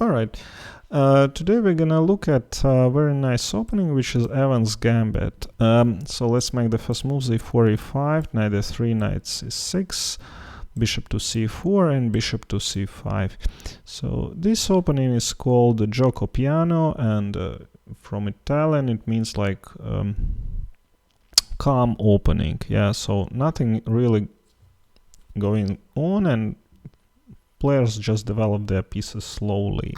Alright, today we're gonna look at a very nice opening, which is Evans Gambit. So let's make the first move z4, e5, knight e3, knight c6, bishop to c4, and bishop to c5. So this opening is called gioco piano, and from Italian it means like calm opening. Yeah, so nothing really going on, and players just develop their pieces slowly.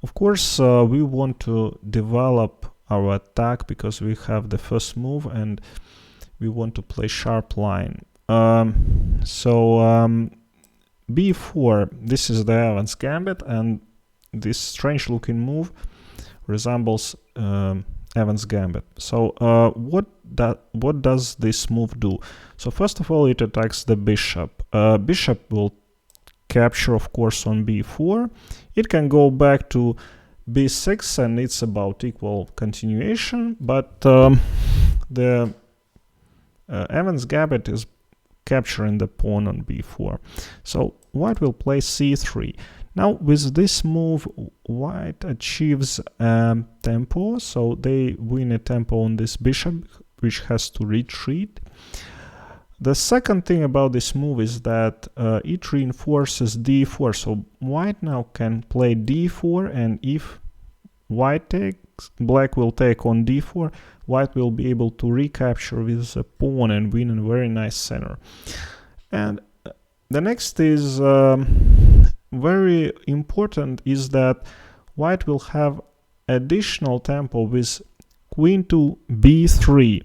Of course, we want to develop our attack because we have the first move and we want to play sharp line. B4, this is the Evans Gambit, and this strange looking move resembles Evans Gambit. So what does this move do? So first of all, it attacks the bishop. Bishop will capture, of course, on b4. It can go back to b6, and it's about equal continuation, but the Evans Gambit is capturing the pawn on b4. So white will play c3. Now with this move, white achieves tempo, so they win a tempo on this bishop, which has to retreat. The second thing about this move is that it reinforces d4, so white now can play d4, and if white takes, black will take on d4, white will be able to recapture with a pawn and win a very nice center. And the next is very important, is that white will have additional tempo with queen to b3.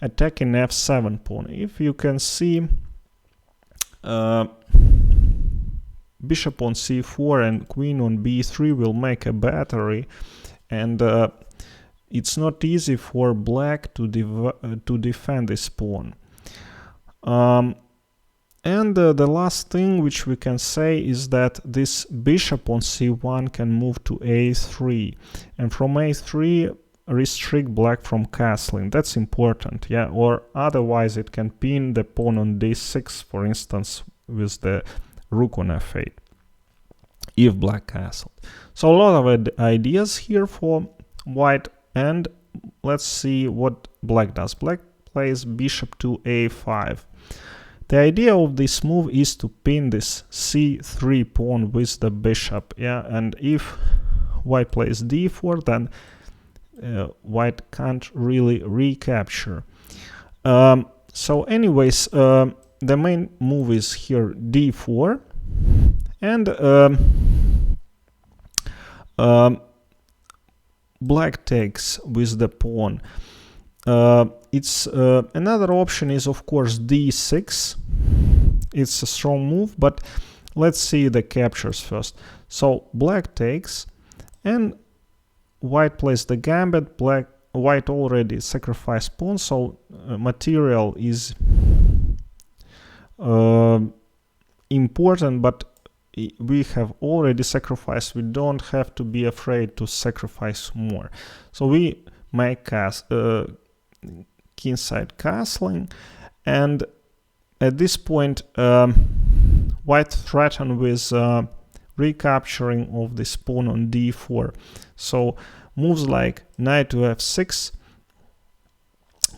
Attacking f7 pawn. If you can see, bishop on c4 and queen on b3 will make a battery, and it's not easy for black to defend this pawn. And the last thing which we can say is that this bishop on c1 can move to a3, and from a3 restrict black from castling. That's important, yeah, or otherwise it can pin the pawn on d6, for instance, with the rook on f8, if black castled. So a lot of ideas here for white, and let's see what black does. Black plays bishop to a5. The idea of this move is to pin this c3 pawn with the bishop, yeah, and if white plays d4, then white can't really recapture. So anyways, the main move is here d4, and black takes with the pawn. It's another option is, of course, d6. It's a strong move, but let's see the captures first. So black takes, and white plays the gambit. White already sacrificed pawn, so material is important, but we have already sacrificed. We don't have to be afraid to sacrifice more. So we make kingside castling, and at this point white threatened with recapturing of this pawn on d4. So moves like knight to f6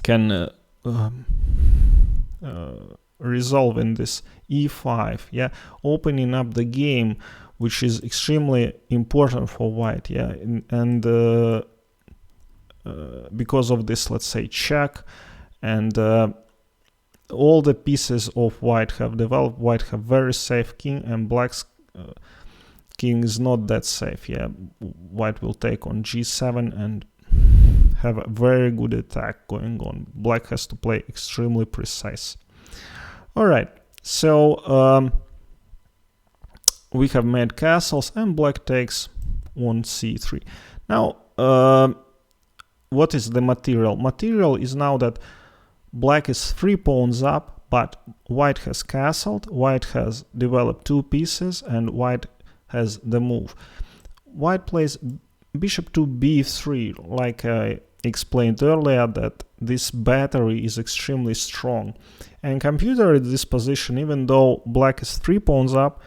can resolve in this e5, yeah, opening up the game, which is extremely important for white, yeah, and because of this, let's say, check, and all the pieces of white have developed. White have very safe king, and black's king is not that safe, yeah. White will take on g7 and have a very good attack going on. Black has to play extremely precise. Alright, so we have made castles, and black takes on c3. Now, what is the material? Material is now that black is 3 pawns up, but white has castled, white has developed 2 pieces, and white has the move. White plays bishop to b3, like I explained earlier, that this battery is extremely strong. And computer at this position, even though black is 3 pawns up,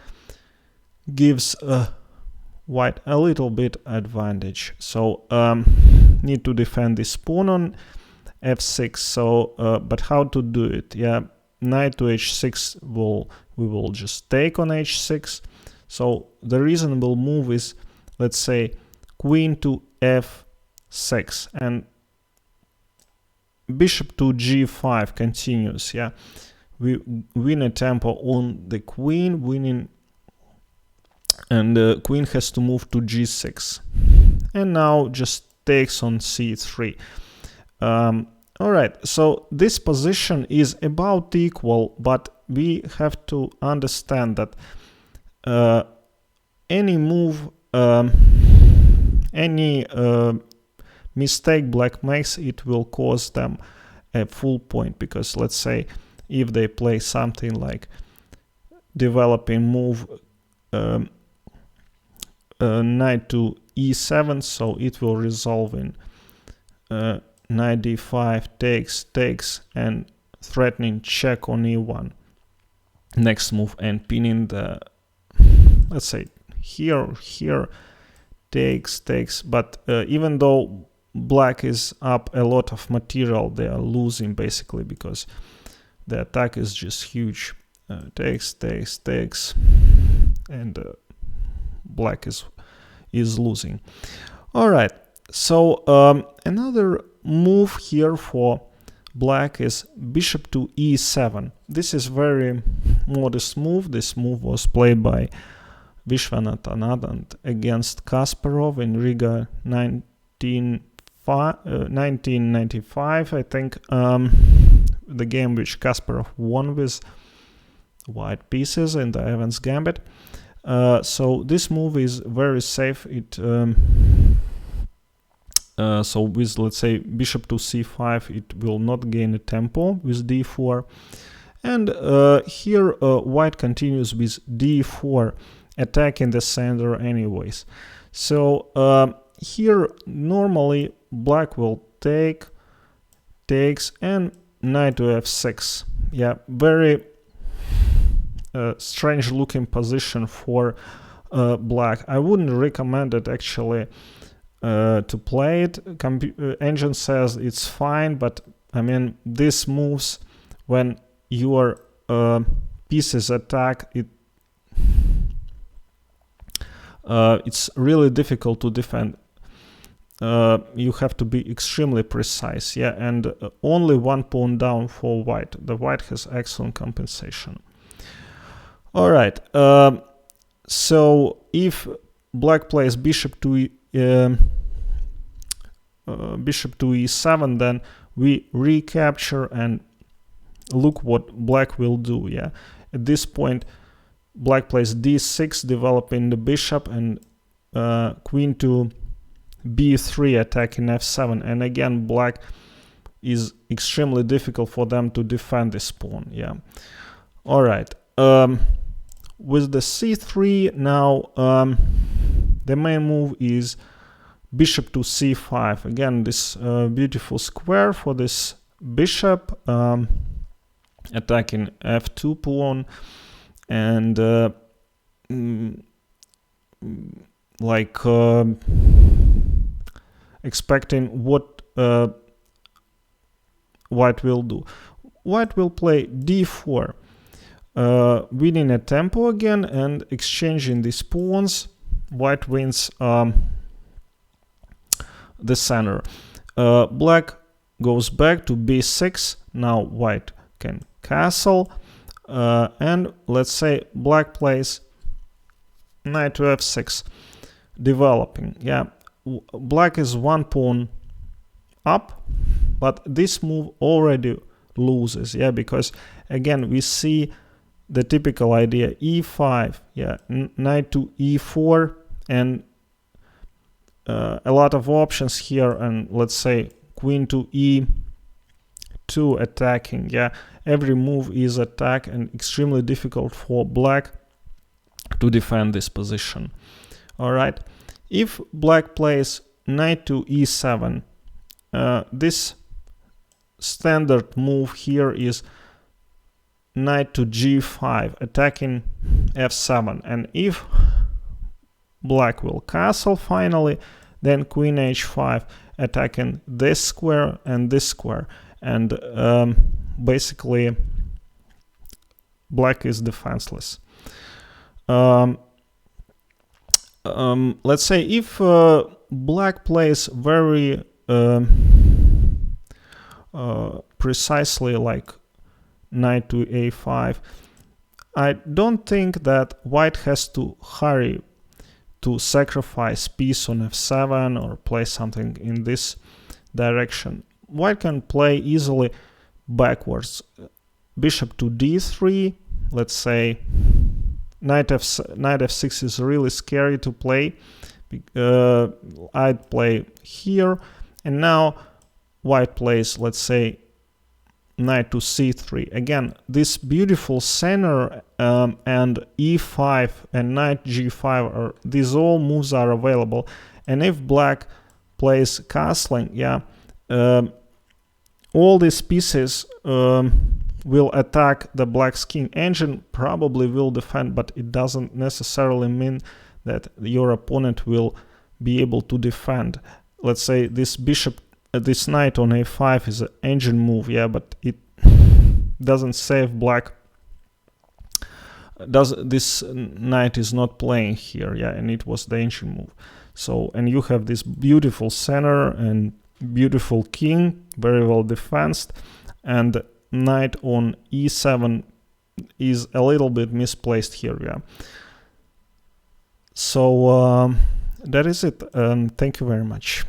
gives white a little bit advantage. So need to defend this pawn on f6. So but how to do it? Yeah, knight to h6 we will just take on h6. So the reasonable move is, let's say, queen to f6 and bishop to g5 continues. Yeah, we win a tempo on the queen, winning, and the queen has to move to g6, and now just takes on c3. All right, so this position is about equal, but we have to understand that any move, any mistake black makes, it will cause them a full point, because let's say if they play something like developing move knight to e7, so it will resolve in knight d5 takes and threatening check on e1 next move, and pinning the, let's say here takes, but even though black is up a lot of material, they are losing basically, because the attack is just huge. Takes, and black is losing. All right, so another move here for black is bishop to e7. This is very modest move. This move was played by Vishwanathan against Kasparov in Riga 1995, I think. The game which Kasparov won with white pieces in the Evans Gambit. So this move is very safe. It so with, let's say, bishop to c5, it will not gain a tempo with d4, and here white continues with d4, attacking the center anyways. So here normally black will takes and knight to f6. Yeah, very strange looking position for black. I wouldn't recommend it actually to play it. Engine says it's fine, but I mean, this moves when your pieces attack, it's really difficult to defend. You have to be extremely precise, yeah, and only one pawn down for white. The white has excellent compensation. All right, so if black plays bishop to e7, then we recapture, and look what black will do. Yeah, at this point black plays d6, developing the bishop, and queen to b3, attacking f7, and again black is extremely difficult for them to defend this pawn. Yeah, all right, with the c3 now, the main move is bishop to c5. Again, this beautiful square for this bishop, attacking f2 pawn, and like expecting what white will do. White will play d4, winning a tempo again and exchanging these pawns. White wins the center. Black goes back to b6. Now white can castle, and let's say black plays knight to f6, developing. Yeah, black is one pawn up, but this move already loses. Yeah, because again we see the typical idea, e5, yeah, knight to e4, and a lot of options here, and let's say queen to e2 attacking. Yeah, every move is attack, and extremely difficult for black to defend this position. All right, if black plays knight to e7, this standard move here is knight to g5, attacking f7, and if black will castle finally, then queen h5 attacking this square and this square, and basically black is defenseless. Let's say if black plays very precisely like knight to a5, I don't think that white has to hurry to sacrifice piece on f7 or play something in this direction. White can play easily backwards. Bishop to d3, let's say knight f6 is really scary to play. I'd play here, and now white plays, let's say, knight to c3. Again, this beautiful center and e5 and knight g5, these all moves are available. And if black plays castling, yeah, all these pieces will attack the black's king. Engine probably will defend, but it doesn't necessarily mean that your opponent will be able to defend. Let's say this bishop, this knight on a5 is an engine move, yeah, but it doesn't save black. This knight is not playing here, yeah, and it was the engine move. So, and you have this beautiful center and beautiful king, very well defensed, and knight on e7 is a little bit misplaced here, yeah. So that is it. Thank you very much.